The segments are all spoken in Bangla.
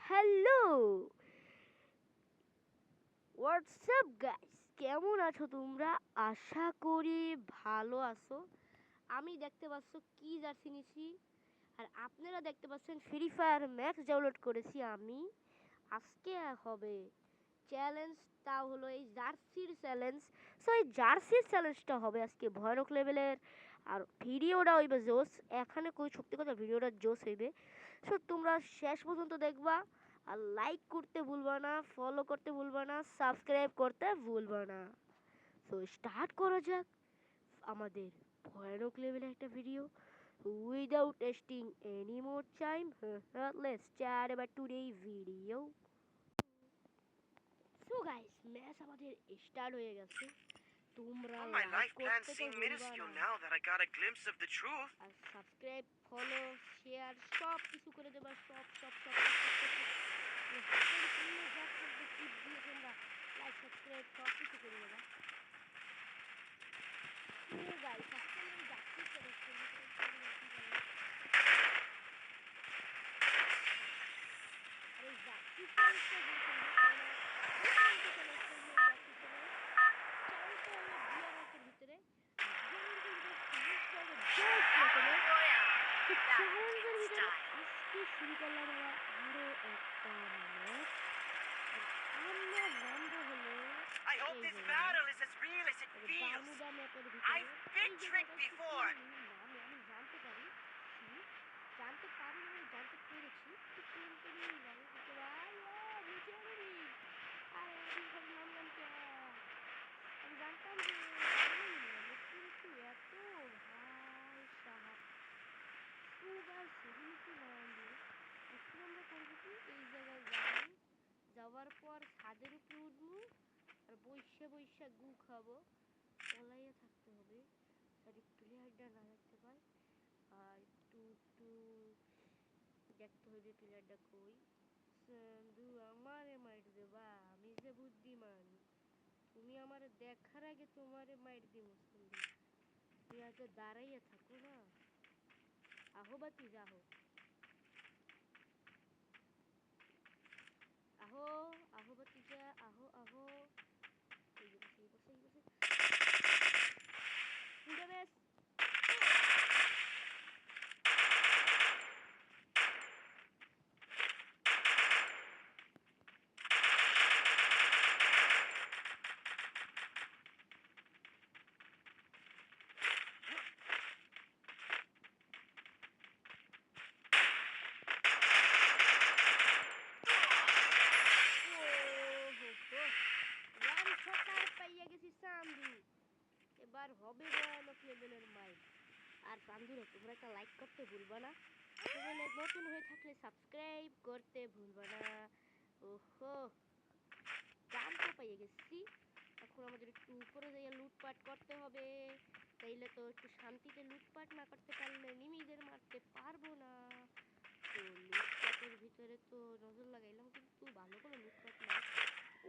হ্যালো, হোয়াটসঅ্যাপ গাইস, কেমন আছো তোমরা? আশা করি ভালো আছো। আমি দেখতে পাচ্ছ কি জার্সি নিছি, আর আপনারা দেখতে পাচ্ছেন ফ্রি ফায়ার ম্যাক্স ডাউনলোড করেছি আমি। আজকে হবে চ্যালেঞ্জ, তা হলো এই জার্সির চ্যালেঞ্জ। সো এই জার্সির চ্যালেঞ্জটা হবে আজকে ভয়ানক লেভেলের, আর ভিডিওটা হইবে জোস। এখানে কই সত্যি কথা, ভিডিওটা জোস হইবে। সো তোমরা শেষ পর্যন্ত দেখবা, আর লাইক করতে ভুলবা না, ফলো করতে ভুলবা না, সাবস্ক্রাইব করতে ভুলবা না। সো স্টার্ট করা যাক আমাদের ভয়ানক লেভেলের একটা video without testing any more time. Let's start আবার today video. So guys, match আমাদের স্টার্ট হয়ে গেছে। তোমরা Well, my like life plan করতে তো seemed ভুলবা minuscule না, now that I got a glimpse of the truth. আর সাবস্ক্রাইব, ফলো, শেয়ার সব কিছু করে দেবা। সব সব সব সব সব সব হাতের সামনে যা থাকবে টিপ দিয়ে তোমরা লাইক, সাবস্ক্রাইব সব কিছু করে দেবা। ও গাইস, আজকে আমি যাচ্ছি আরে যাচ্ছি ভিতরে চ্যালেঞ্জের ভিতরে আজকে শুরু করলাম আমরা আরো একটা ম্যাচ। আমরা নামবো হলো I hope এই this জায়গায়, battle is as real as it feels. Bermuda ম্যাপের ভিতরে। I've been এই tricked জায়গাটা before. নামে আমি জানতে পারি, জানতে পারি না, জানতে পেরেছি কিন্তু নামে দিতে ভাই বুঝে আমি। আরে আমি সব নামলাম কে? আমি জানতাম যে নামে, কিন্তু এত ভাই সাহাব সুগার সেগুলিকে নাম দিয়ে এখন আমরা করবো কি, এই জায়গায় যাবো, যাওয়ার পর ছাদের উপরে উঠবো, আর বৈশা বৈশা গু খাবো। পলাইয়া থাকতে হবে, আর প্লেয়ারটা না দেখতে পাই, আর একটু একটু দেখতে হবে প্লেয়ারটা কই। বন্ধু আমারে মাইর দেবা, আমি যে বুদ্ধিমান, তুমি আমারে দেখার আগে তোমারে মাইর দিব। বন্ধু তুমি আগে দাঁড়াইয়া থাকো না। আহো বাতি যাহো, আহো আহো বাতি যা, আহো আহো। এই বসে এই বসে এই বসে পুরো বেশ। এবার হবে ভয়ানক লেভেলের মাইক। আর বন্ধুরা তোমরা একটা লাইক করতে ভুলবা না, চ্যানেলে নতুন হয়ে থাকলে সাবস্ক্রাইব করতে ভুলবা না। ওহো, গান তো পেয়ে গেছি। এখন আমাদের একটু উপরে যাইয়া লুটপাট করতে হবে, তাইলে তো একটু শান্তিতে লুটপাট না করতে পারলে নিমিদের মারতে পারবো না। তো লুটপাটের ভিতরে তো নজর লাগাইলাম, কিন্তু ভালো করে লুটপাট না।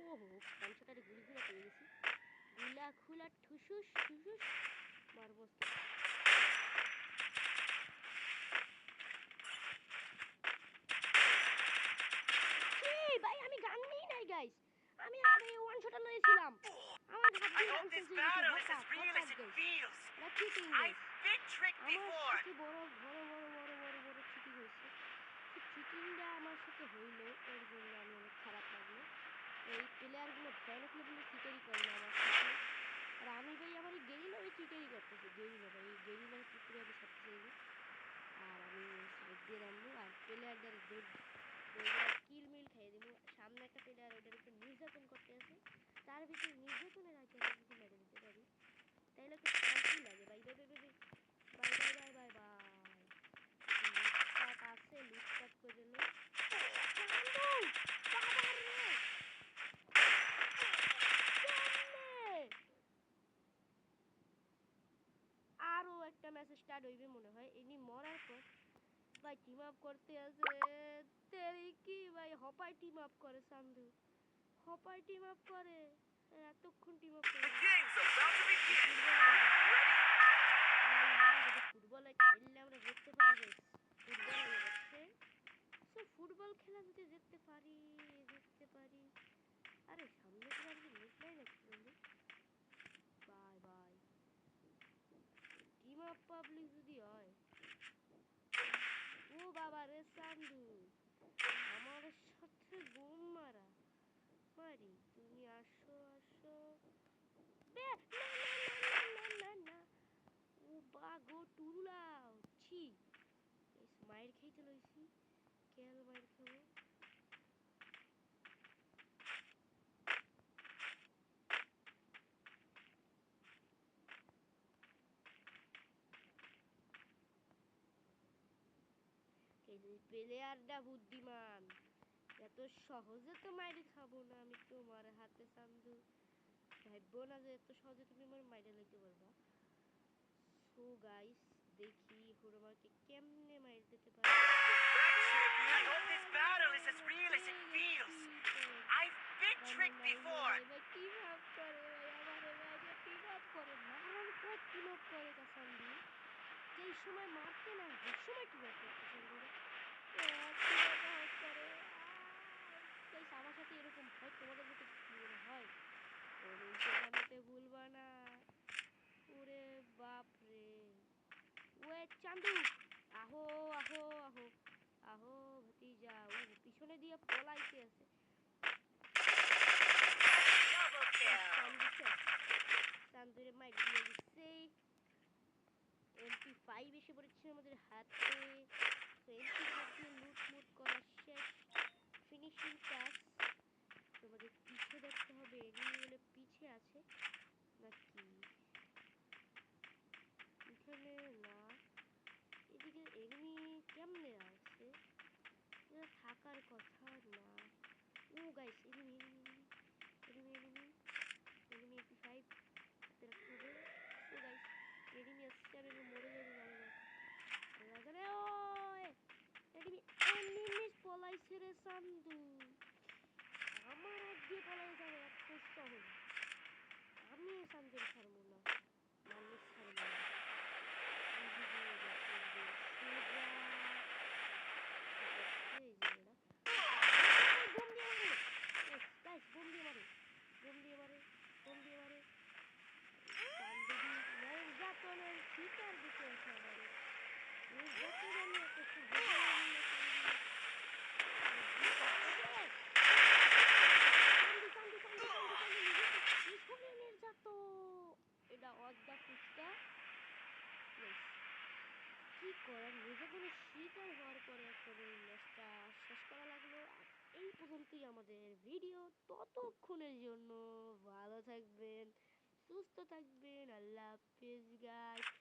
ওহো, পাঁচশোটারে গুলি গুলা পেয়ে গেছি। গুলা খুলা ঠুসুস ঠুসুস মারবো। ভাই আমি গান নেই নাই গাইস, আমি আগে ওয়ান শট লয়েছিলাম। আমার হাত I দিয়ে hope গান this শেষ হয়ে গেছে। battle is হঠাৎ as real as হঠাৎ it গাইস, feels. এটা cheating guys. I've been tricked আমার before. সাথে বড় বড় বড় বড় বড় বড় চিটিং হয়েছে। চিটিংটা আমার সাথে হইলো, এর জন্য আমি অনেক খারাপ লাগলো। এই প্লেয়ারগুলো ভয়ানক লেভেলে চিটারি করলো আমার সাথে, আর আমি ভাই আমার এই গেরিলা ওই চিটারি করতেছে। গেরিলা ভাই, এই গেরিলার পুকুরে আমি সাথে চাইবো, আর আমি সাইড দিয়ে নামবো, আর প্লেয়ারদের কিল মিল খাইয়ে দিব। সামনে একটা প্লেয়ার ওইটার উপর নির্যাতন করতে আছে, তার ভিতরে নির্যাতনের আগে আমি যদি মেরে দিতে পারি তাইলে খুব শান্তি লাগে। Bye bye bye bye bye bye bye bye bye. লুটপাট আছে, লুটপাট করে লো। আরো একটা ম্যাচ স্টার্ট হইবে মনে হয় ইনি মরার পর। ভাই টিম আপ করতে আছে, তেরি কি ভাই হপাই টিম আপ করে সান্ধু, হপাই টিম আপ করে, এতক্ষণ টিম আপ করে। The game's about to begin. ফুটবলে খেললে আমরা দেখতে পারি ফুটবল হয়ে যাচ্ছে। সো ফুটবল খেলা খেলা যদি জিততে পারি জিততে পারি। আরে সামনে তো আর কি নেট নাই নাকি বন্ধু? Bye bye. Team up public যদি হয়, ও বাবা রে সান্দু আমার সাথে বোম মারা মারি, তুমি আসো আসো। বে না না না না না না, ও বাগো টুরুলাও ছি। মায়ের খেয়েতে লইছি, কেল মায়ের খাবো। প্লেয়ারটা বুদ্ধিমান, এত সহজে তো মাইরে খাবো না আমি তোমার হাতে সান্দু। ভাববো না যে এত সহজে তুমি আমার মাইরে লইতে পারবা। সো গাইস, দেখি এখন আমাকে কেমনে মাইর দিতে পারে। Right, Chippy. I hope this battle is as real as it feels. I've been tricked before. ভাই টিম আপ করে ভাই, আমারে ভাই টিম আপ করে মারার পর টিম আপ করে কাসান্দি। যেই সময় মারতে না সেই সময় টিম আপ করতে সান্দি করে। গাইস আমার সাথে এরকম হয়, তোমাদের সাথে কি মনে হয়? কমেন্টে জানাতে ভুলবা না। ওরে বাপ রে, ওয়ে চান্দু, আহো আহো আহো আহো ভাতিজা, ও পিছনে দিয়ে পলাইতে আছে। Double kill. চান্দুরে মাইক দিয়ে দিচ্ছে। MP5 এসে পড়েছে আমাদের হাতে। তো MP5 দিয়ে লুট মুট করা শেষ, ফিনিশিং টাচ। তোমাদের পিছে দেখতে হবে, এনিমি বলে পিছে আছে নাকি এখানে না, এদিকে এনিমি কেমনে আছে, এটা থাকার কথা না। ও guys enemy enemy enemy enemy enemy MP5 হাতে রাখতে হবে। ও গাইস এনিমি আসছে, আমি মরে যাবো জানি না। আল্লাহ জানে। ওই এনিমি এনিমি পলাইছে রে সান্দু, আমার আগ দিয়ে পলাই যাবে এত সহজ। আমি সান্দুর ছাড়বো না, মারলে ছাড়বো না। এদিকে দেখো সোজা এই যে এরা বোম দিয়ে মারে, গাইস বোম দিয়ে মারে, বোম দিয়ে মারে, বোম দিয়ে মারে। বান্ধবী নির্যাতনের শিকার দিতে আছে আমারে, নির্যাতন আমি এত সহজে মানি না সান্দি। এটা অদ্দা ফুচকা। কি করার, নির্যাতনের শিকার হওয়ার পরে এখন এই ম্যাচটা শেষ করা লাগলো। আর এই পর্যন্তই আমাদের ভিডিও। ততক্ষণের জন্য ভালো থাকবেন, সুস্থ থাকবেন, আল্লাহ হাফেজ গাইস।